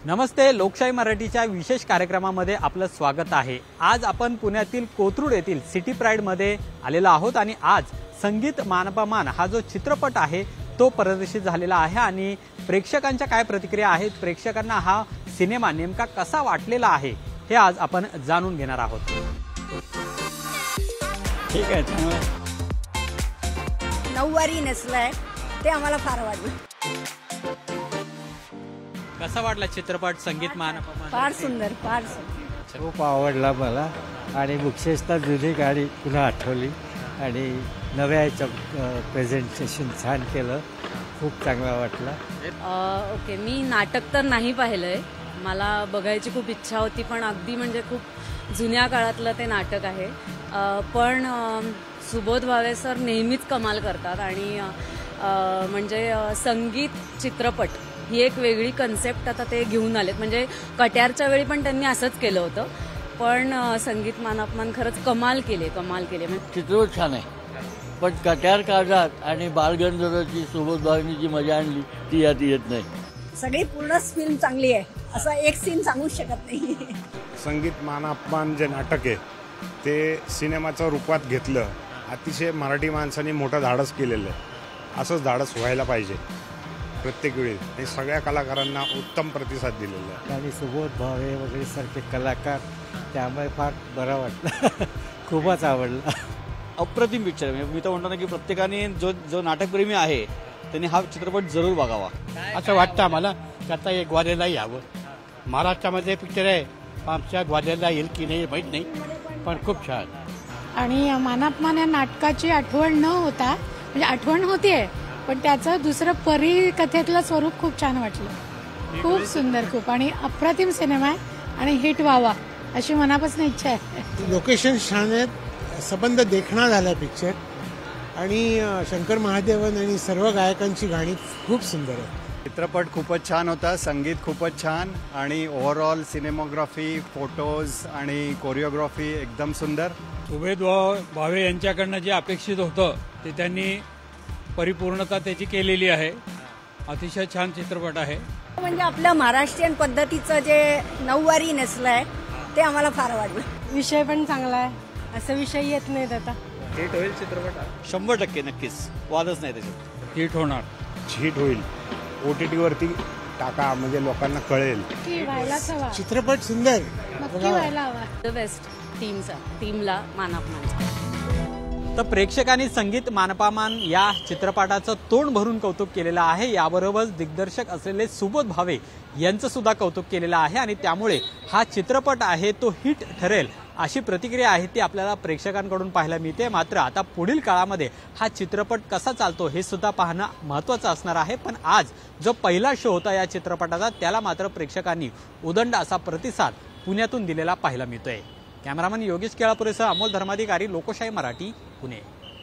नमस्ते, लोकशाही मराठीच्या विशेष कार्यक्रमामध्ये आपलं स्वागत आहे। आज आपण पुण्यातील कोथरूड येथील सिटी प्राइड मध्ये आलेलो आहोत आणि आज संगीत मानपामान हा जो चित्रपट आहे तो प्रदर्शित झालेला आहे आणि प्रेक्षकांच्या काय प्रतिक्रिया आहेत, प्रेक्षकांना हा सिनेमा नेमका कसा वाटलेला आहे हे आज आपण जाणून घेणार आहोत। ठीक आहे, चांगलं नऊवारी नेसलाय ते आम्हाला फार आवडलं। कसा वाटला चित्रपट संगीत मानपामान? फार सुंदर, फार सुंदर, खूप आवडला मला आणि विशेषतः जुनी गाडी पुन्हा आठवली आणि नव्या प्रेझेंटेशन छान केलं, खूप चांगला वाटला। ओके, मी नाटक तर नाही पाहिलंय, मला बघायची खूप इच्छा होती, पण अगदी म्हणजे खूप जुन्या काळातलं ते नाटक आहे। पण सुबोध भावे सर नेहमीच कमाल करतात आणि म्हणजे संगीत चित्रपट ही एक वेगळी कन्सेप्ट आता ते घेऊन आलेत। म्हणजे कट्यारच्या वेळी पण त्यांनी असंच केलं होतं, पण संगीत मानपामान खरंच कमाल केले। चित्रपट छान आहे, पण कट्यार काळात आणि बालगंधर्वची सुबोध भावेंनी जी मजा आणली ती यात येत नाही। सगळी पूर्णच फिल्म चांगली आहे, असं एक सीन सांगू शकत नाही। संगीत मानपामान जे नाटक आहे ते सिनेमाच्या रूपात घेतलं, अतिशय मराठी माणसांनी मोठं धाडस केलेलं आहे। असंच धाडस व्हायला पाहिजे प्रत्येक वेळी आणि सगळ्या कलाकारांना उत्तम प्रतिसाद दिलेला आहे आणि सुबोध भावे वगैरे सारखे कलाकार, त्यामुळे फार बरं वाटलं। खूपच आवडला। अप्रतिम पिक्चर आहे। मी तर म्हणतो ना की प्रत्येकाने जो नाटकप्रेमी आहे त्यांनी हा चित्रपट जरूर बघावा असं वाटतं आम्हाला। आता एक ग्वाल्हेरला यावं, महाराष्ट्रामध्ये पिक्चर आहे, आमच्या ग्वाल्हेरला येईल की नाही माहीत नाही, पण खूप छान। आणि मानपामान या नाटकाची आठवण न होता, म्हणजे आठवण होतीये, पण त्याचं दुसरं परिकथेतलं स्वरूप खूप छान वाटलं। खूप सुंदर, खूप आणि अप्रतिम सिनेमा आहे आणि हिट व्हावा अशी मनापासून इच्छा आहे। लोकेशन छान आहेत, संबंध देखणा झाला पिक्चर आणि शंकर महादेवन आणि सर्व गायकांची गाणी खूप सुंदर आहे। चित्रपट खूपच छान होता, संगीत खूपच छान आणि ओव्हरऑल सिनेमोग्राफी, फोटोज आणि कोरिओग्राफी एकदम सुंदर। सुबोध भावे यांच्याकडनं जे अपेक्षित होतं ते त्यांनी परिपूर्णता त्याची केलेली आहे। अतिशय छान चित्रपट आहे। म्हणजे आपल्या महाराष्ट्रीयन पद्धतीचं जे नऊवारी नेसलाय ते आम्हाला फार आवडलं। विषय पण चांगला आहे, असं विषय येत नाहीत आता। हिट होईल चित्रपट 100% नक्कीच, वादच नाही त्याच्यात। हिट होणार, हिट होईल। OTT वरती टाका म्हणजे लोकांना कळेल। व्हायलाच हवा, चित्रपट सुंदर, नक्की व्हायला हवा। द बेस्ट टीमला मानपामान। तर प्रेक्षकांनी संगीत मानपामान या चित्रपटाचं तोंड भरून कौतुक केलेलं आहे। याबरोबरच दिग्दर्शक असलेले सुबोध भावे यांचं सुद्धा कौतुक केलेलं आहे आणि त्यामुळे हा चित्रपट आहे तो हिट ठरेल अशी प्रतिक्रिया आहे ती आपल्याला प्रेक्षकांकडून पाहायला मिळते। मात्र आता पुढील काळामध्ये हा चित्रपट कसा चालतो हे सुद्धा पाहणं महत्त्वाचं असणार आहे। पण आज जो पहिला शो होता या चित्रपटाचा त्याला मात्र प्रेक्षकांनी उदंड असा प्रतिसाद पुण्यातून दिलेला पाहायला मिळतोय। कॅमेरामन योगेश केळापुरेसह अमोल धर्माधिकारी, लोकशाही मराठी, पुणे।